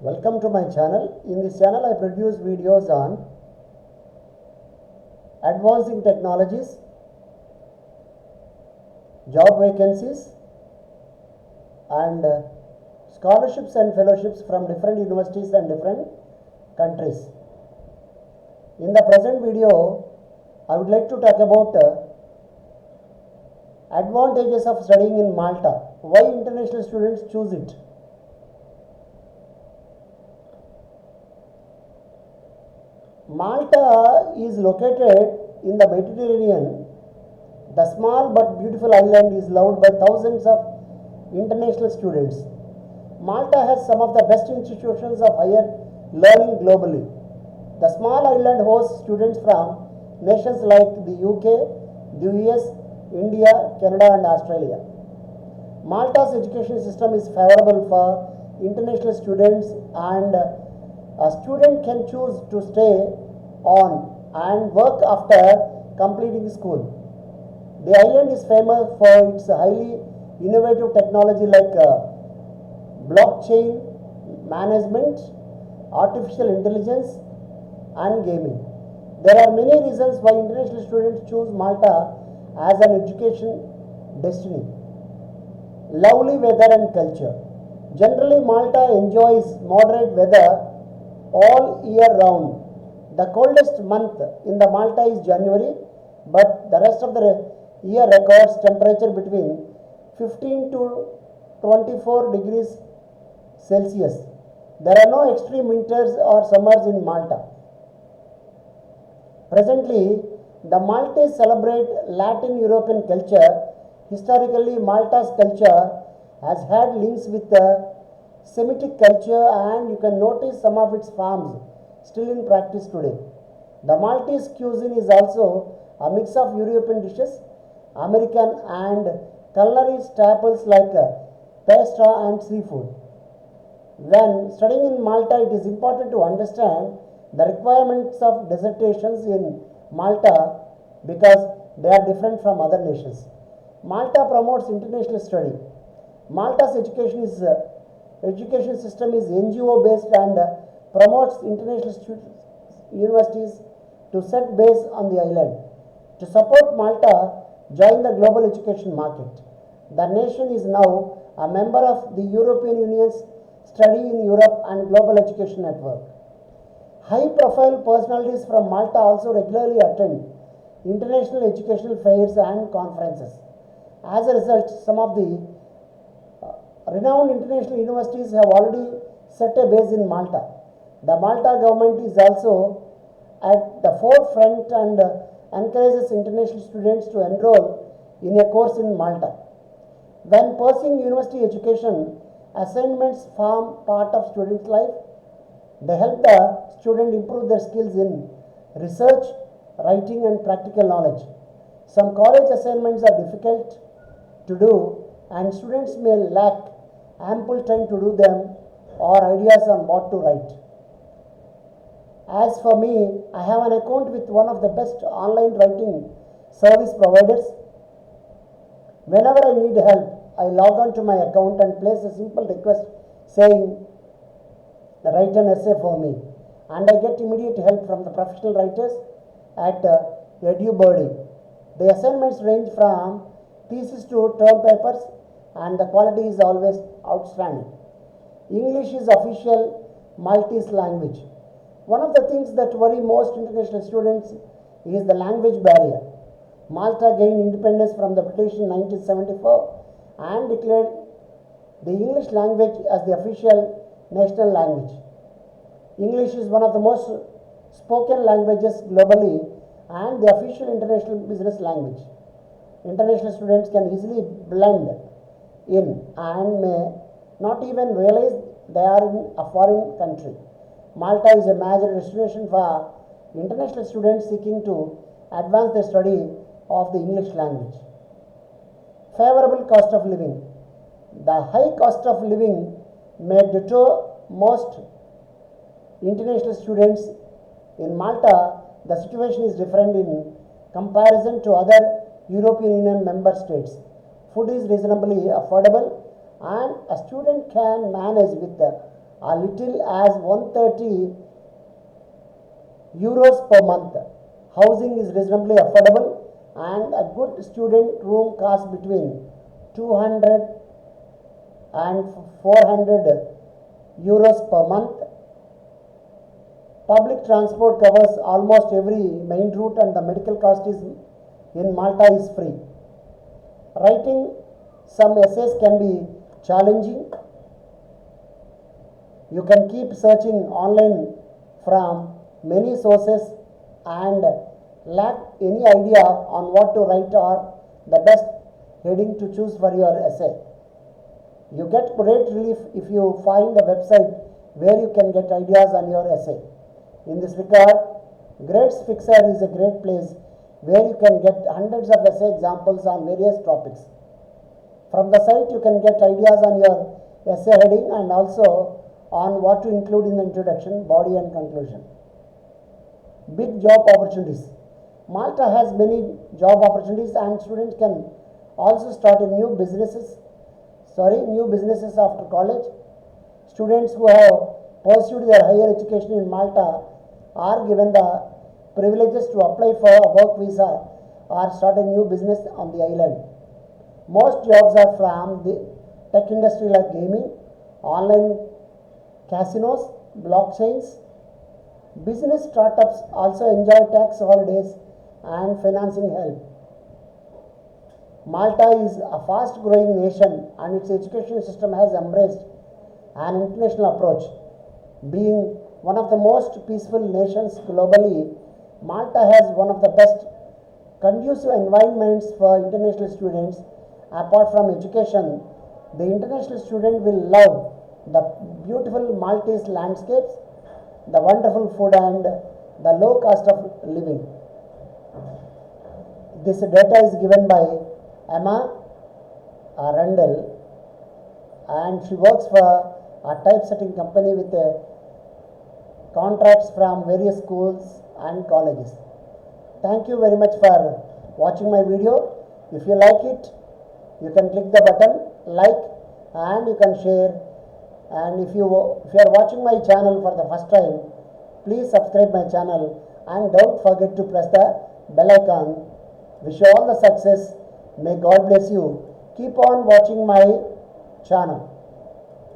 Welcome to my channel. In this channel I produce videos on advancing technologies, job vacancies and scholarships and fellowships from different universities and different countries. In the present video I would like to talk about advantages of studying in Malta. Why international students choose it? Malta is located in the Mediterranean. The small but beautiful island is loved by thousands of international students. Malta has some of the best institutions of higher learning globally. The small island hosts students from nations like the UK, the US, India, Canada and Australia. Malta's education system is favorable for international students and a student can choose to stay on and work after completing school. The island is famous for its highly innovative technology like blockchain management, artificial intelligence and gaming. There are many reasons why international students choose Malta as an education destiny. Lovely weather and culture. Generally, Malta enjoys moderate weather all year round. The coldest month in the Malta is January, but the rest of the year records temperature between 15 to 24 degrees Celsius. There are no extreme winters or summers in Malta. Presently, the Maltese celebrate Latin European culture. Historically, Malta's culture has had links with the Semitic culture and you can notice some of its farms still in practice today. The Maltese cuisine is also a mix of European dishes, American and culinary staples like pasta and seafood. When studying in Malta, it is important to understand the requirements of dissertations in Malta because they are different from other nations. Malta promotes international study. Malta's education system is NGO based and promotes international universities to set base on the island. To support Malta, join the global education market. The nation is now a member of the European Union's Study in Europe and Global Education Network. High-profile personalities from Malta also regularly attend international educational fairs and conferences. As a result, some of the renowned international universities have already set a base in Malta. The Malta government is also at the forefront and encourages international students to enroll in a course in Malta. When pursuing university education, assignments form part of students' life. They help the student improve their skills in research, writing and practical knowledge. Some college assignments are difficult to do and students may lack ample time to do them or ideas on what to write. As for me, I have an account with one of the best online writing service providers. Whenever I need help, I log on to my account and place a simple request saying, write an essay for me. And I get immediate help from the professional writers at EduBirdie. The assignments range from thesis to term papers and the quality is always outstanding. English is official Maltese language. One of the things that worry most international students is the language barrier. Malta gained independence from the British in 1974 and declared the English language as the official national language. English is one of the most spoken languages globally and the official international business language. International students can easily blend in and may not even realize they are in a foreign country. Malta is a major destination for international students seeking to advance their study of the English language. Favorable cost of living. The high cost of living may deter most international students. In Malta, the situation is different in comparison to other European Union member states. Food is reasonably affordable and a student can manage with a little as 130 euros per month. Housing is reasonably affordable and a good student room costs between 200 and 400 euros per month. Public transport covers almost every main route and the medical cost is in Malta is free. Writing some essays can be challenging. You can keep searching online from many sources and lack any idea on what to write or the best heading to choose for your essay. You get great relief if you find a website where you can get ideas on your essay. In this regard, Grades Fixer is a great place where you can get hundreds of essay examples on various topics. From the site, you can get ideas on your essay heading and also on what to include in the introduction, body and conclusion. Big job opportunities. Malta has many job opportunities and students can also start new businesses after college. Students who have pursued their higher education in Malta are given the privileges to apply for a work visa or start a new business on the island. Most jobs are from the tech industry like gaming, online casinos, blockchains. Business startups also enjoy tax holidays and financing help. Malta is a fast growing nation and its education system has embraced an international approach. Being one of the most peaceful nations globally, Malta has one of the best conducive environments for international students. Apart from education, the international student will love the beautiful Maltese landscapes, the wonderful food and the low cost of living. This data is given by Emma Randall and she works for a typesetting company with contracts from various schools and colleges. Thank you very much for watching my video. If you like it, you can click the button like and you can share, and if you are watching my channel for the first time, please subscribe my channel and don't forget to press the bell icon. Wish you all the success. May God bless you. Keep on watching my channel.